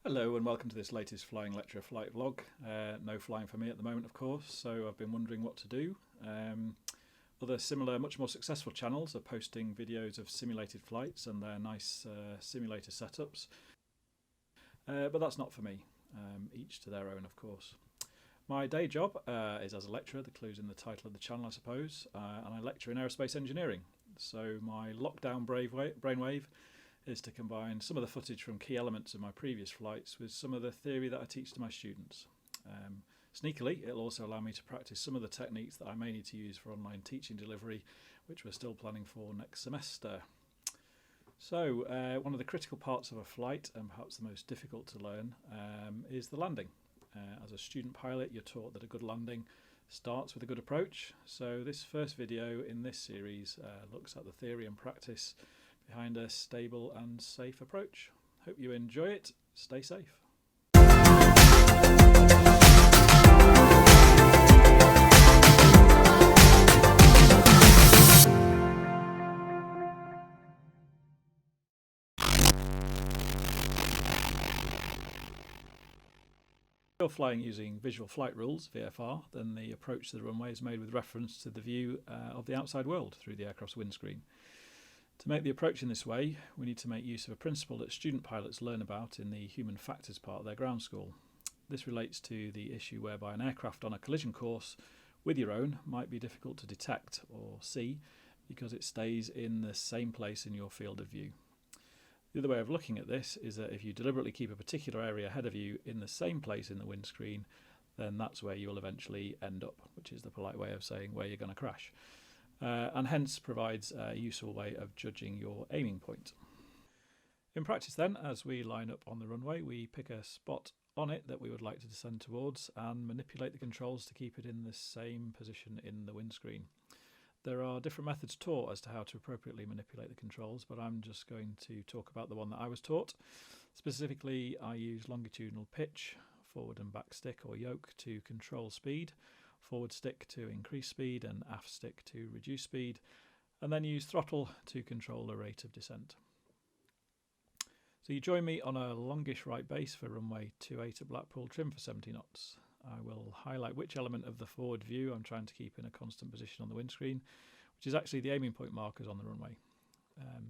Hello and welcome to this latest Flying Lecture flight vlog. No flying for me at the moment, of course, so I've been wondering what to do. Other similar, much more successful channels are posting videos of simulated flights and their nice simulator setups. But that's not for me, each to their own, of course. My day job is as a lecturer, the clue's in the title of the channel, I suppose, and I lecture in aerospace engineering. So my lockdown brainwave is to combine some of the footage from key elements of my previous flights with some of the theory that I teach to my students. Sneakily, it'll also allow me to practice some of the techniques that I may need to use for online teaching delivery, which we're still planning for next semester. So, one of the critical parts of a flight, and perhaps the most difficult to learn, is the landing. As a student pilot, you're taught that a good landing starts with a good approach. So this first video in this series looks at the theory and practice behind a stable and safe approach. Hope you enjoy it. Stay safe. If you're flying using visual flight rules, VFR, then the approach to the runway is made with reference to the view of the outside world through the aircraft's windscreen. To make the approach in this way, we need to make use of a principle that student pilots learn about in the human factors part of their ground school. This relates to the issue whereby an aircraft on a collision course with your own might be difficult to detect or see because it stays in the same place in your field of view. The other way of looking at this is that if you deliberately keep a particular area ahead of you in the same place in the windscreen, then that's where you will eventually end up, which is the polite way of saying where you're going to crash. And hence provides a useful way of judging your aiming point. In practice then, as we line up on the runway, we pick a spot on it that we would like to descend towards and manipulate the controls to keep it in the same position in the windscreen. There are different methods taught as to how to appropriately manipulate the controls, but I'm just going to talk about the one that I was taught. Specifically, I use longitudinal pitch, forward and back stick or yoke to control speed, forward stick to increase speed and aft stick to reduce speed, and then use throttle to control the rate of descent. So you join me on a longish right base for runway 28 at Blackpool, trim for 70 knots. I will highlight which element of the forward view I'm trying to keep in a constant position on the windscreen, which is actually the aiming point markers on the runway.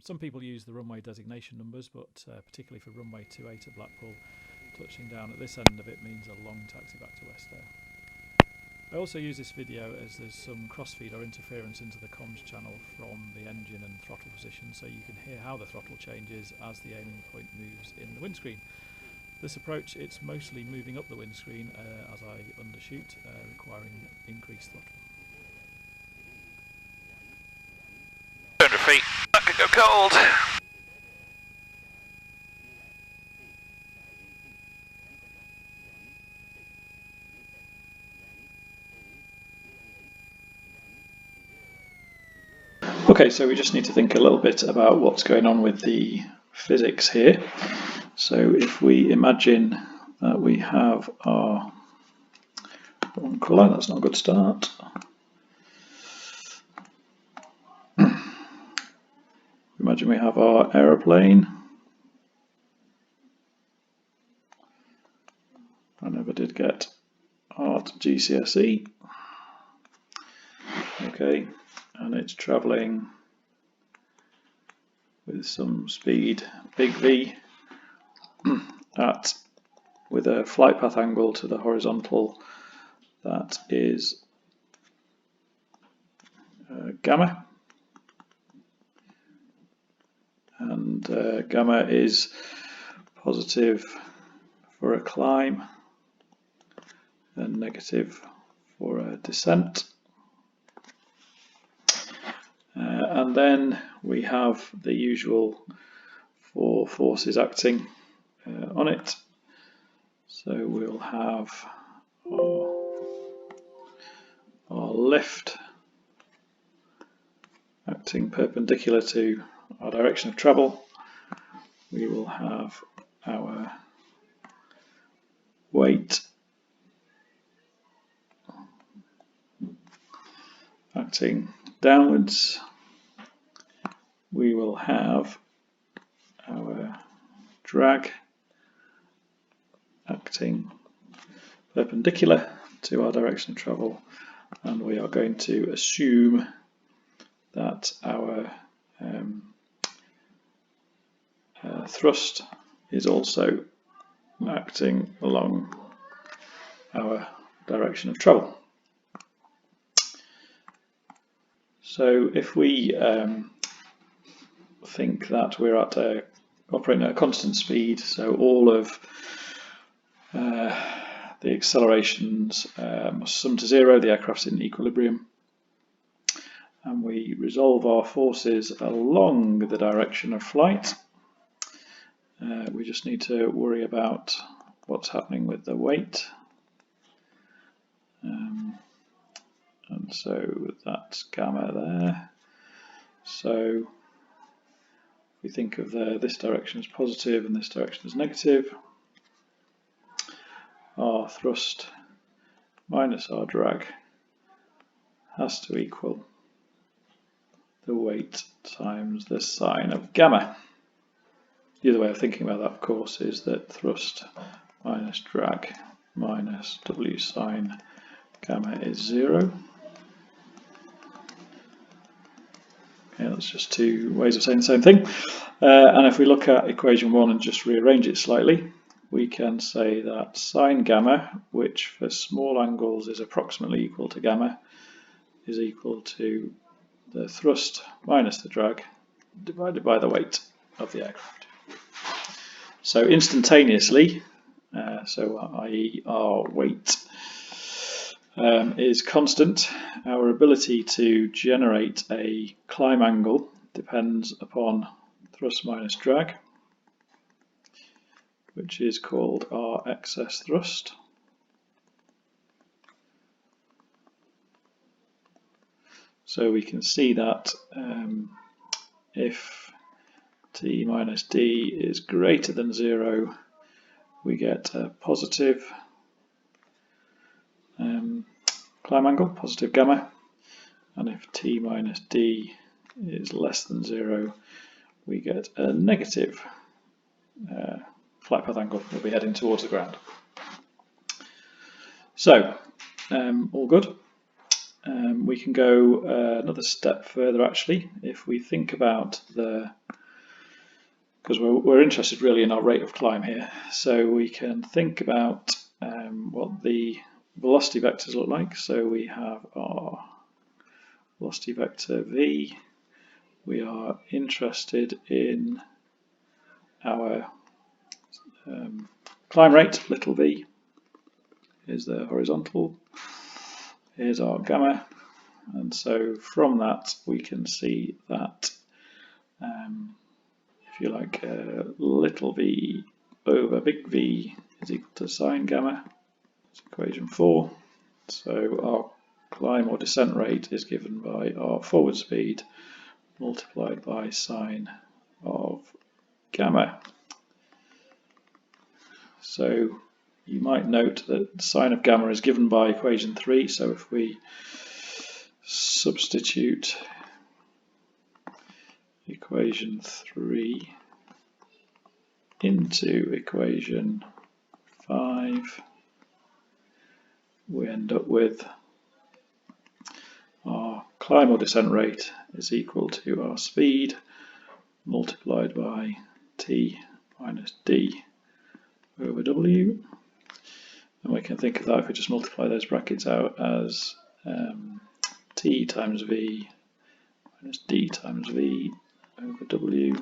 Some people use the runway designation numbers, but particularly for runway 28 at Blackpool, touching down at this end of it means a long taxi back to West Air. I also use this video as there's some crossfeed or interference into the comms channel from the engine and throttle position, so you can hear how the throttle changes as the aiming point moves in the windscreen. This approach, it's mostly moving up the windscreen as I undershoot, requiring increased throttle. 200 feet, that could go cold. Okay, so we just need to think a little bit about what's going on with the physics here. So if we imagine that we have our wrong colour, that's not a good start. Imagine we have our aeroplane. I never did get art GCSE. Okay, and it's travelling with some speed, big V, with a flight path angle to the horizontal that is gamma, and gamma is positive for a climb and negative for a descent. And then we have the usual four forces acting on it. So we'll have our lift acting perpendicular to our direction of travel. We will have our weight acting downwards. We will have our drag acting perpendicular to our direction of travel, and we are going to assume that our thrust is also acting along our direction of travel. So if we think that we're operating at a constant speed, so all of the accelerations must sum to zero, the aircraft's in equilibrium, and we resolve our forces along the direction of flight. We just need to worry about what's happening with the weight. And so that's gamma there. So we think of this direction as positive and this direction as negative. Our thrust minus our drag has to equal the weight times the sine of gamma. The other way of thinking about that, of course, is that thrust minus drag minus W sine gamma is 0. Okay, that's just two ways of saying the same thing. And if we look at equation 1 and just rearrange it slightly, we can say that sine gamma, which for small angles is approximately equal to gamma, is equal to the thrust minus the drag divided by the weight of the aircraft. So instantaneously, i.e. our weight is constant, our ability to generate a climb angle depends upon thrust minus drag, which is called our excess thrust. So we can see that if T minus D is greater than 0, we get a positive climb angle, positive gamma, and if T minus D is less than 0, we get a negative flight path angle. We'll be heading towards the ground. So, all good. We can go another step further actually, if we think about because we're interested really in our rate of climb here, so we can think about what the velocity vectors look like. So we have our velocity vector v, we are interested in our climb rate, little v, here's the horizontal, here's our gamma, and so from that we can see that if you like, little v over big V is equal to sine gamma. That's equation 4. So our climb or descent rate is given by our forward speed multiplied by sine of gamma. So you might note that sine of gamma is given by equation 3, so if we substitute equation 3 into equation 5, we end up with our climb or descent rate is equal to our speed multiplied by T minus D over W. And we can think of that if we just multiply those brackets out as T times V minus D times V over W.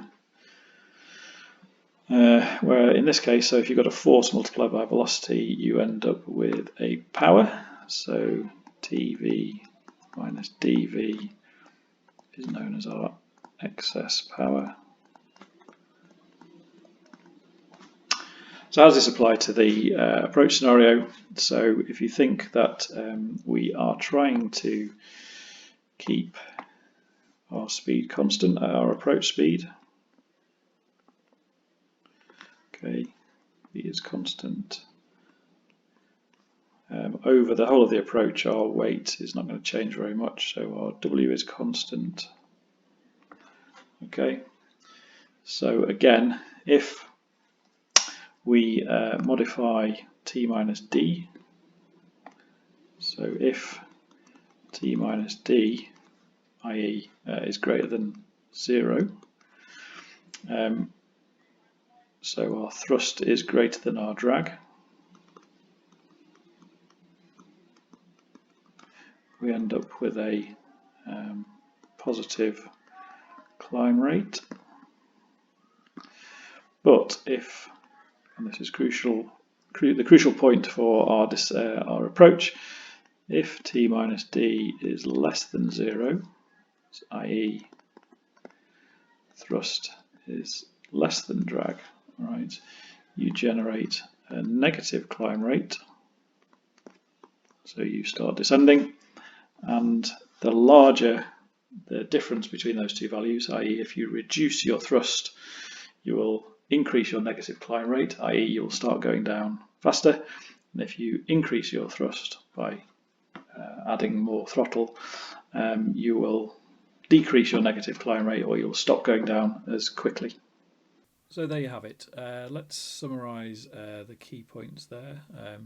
Where in this case, so if you've got a force multiplied by velocity, you end up with a power. So TV minus dV is known as our excess power. So how does this apply to the approach scenario? So if you think that we are trying to keep our speed constant at our approach speed, okay, V is constant. Over the whole of the approach, our weight is not going to change very much, so our W is constant. Okay, so again, if we modify t minus d. So if t minus d, i.e. Is greater than 0, so our thrust is greater than our drag, we end up with a positive climb rate. But if, and this is crucial, the crucial point for our approach, if t minus d is less than 0, i.e. thrust is less than drag, right, you generate a negative climb rate. So you start descending, and the larger the difference between those two values, i.e. if you reduce your thrust, you will increase your negative climb rate, i.e. you will start going down faster. And if you increase your thrust by adding more throttle, you will decrease your negative climb rate, or you'll stop going down as quickly. So there you have it. Let's summarise the key points there.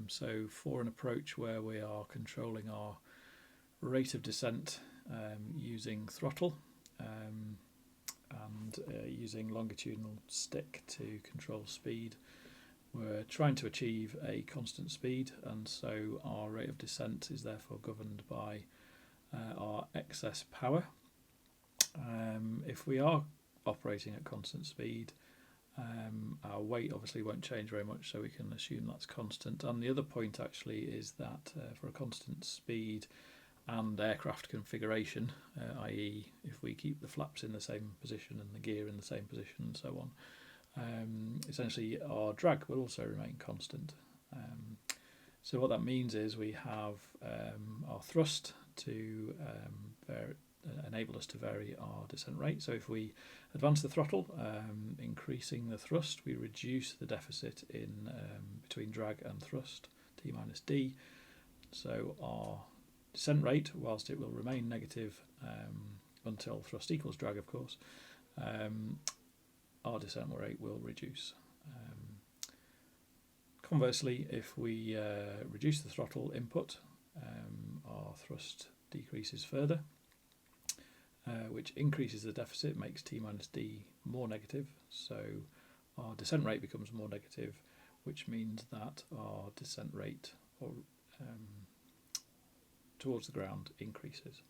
So for an approach where we are controlling our rate of descent using throttle and using longitudinal stick to control speed, we're trying to achieve a constant speed, and so our rate of descent is therefore governed by our excess power. If we are operating at constant speed, our weight obviously won't change very much, so we can assume that's constant. And the other point actually is that for a constant speed and aircraft configuration, i.e. if we keep the flaps in the same position and the gear in the same position and so on, essentially our drag will also remain constant. So what that means is we have our thrust to enable us to vary our descent rate. So if we advance the throttle, increasing the thrust, we reduce the deficit in between drag and thrust, t minus d. So our descent rate, whilst it will remain negative until thrust equals drag, of course, our descent rate will reduce. Conversely, if we reduce the throttle input, our thrust decreases further, which increases the deficit, makes t minus d more negative, so our descent rate becomes more negative, which means that our descent rate towards the ground increases.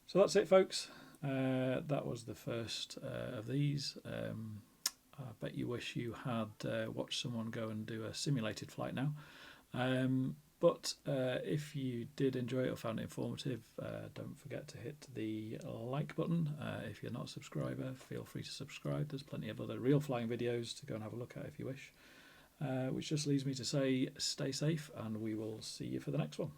So that's it, folks. That was the first of these. I bet you wish you had watched someone go and do a simulated flight now. But if you did enjoy it or found it informative, don't forget to hit the like button. If you're not a subscriber, feel free to subscribe. There's plenty of other real flying videos to go and have a look at if you wish. Which just leaves me to say stay safe, and we will see you for the next one.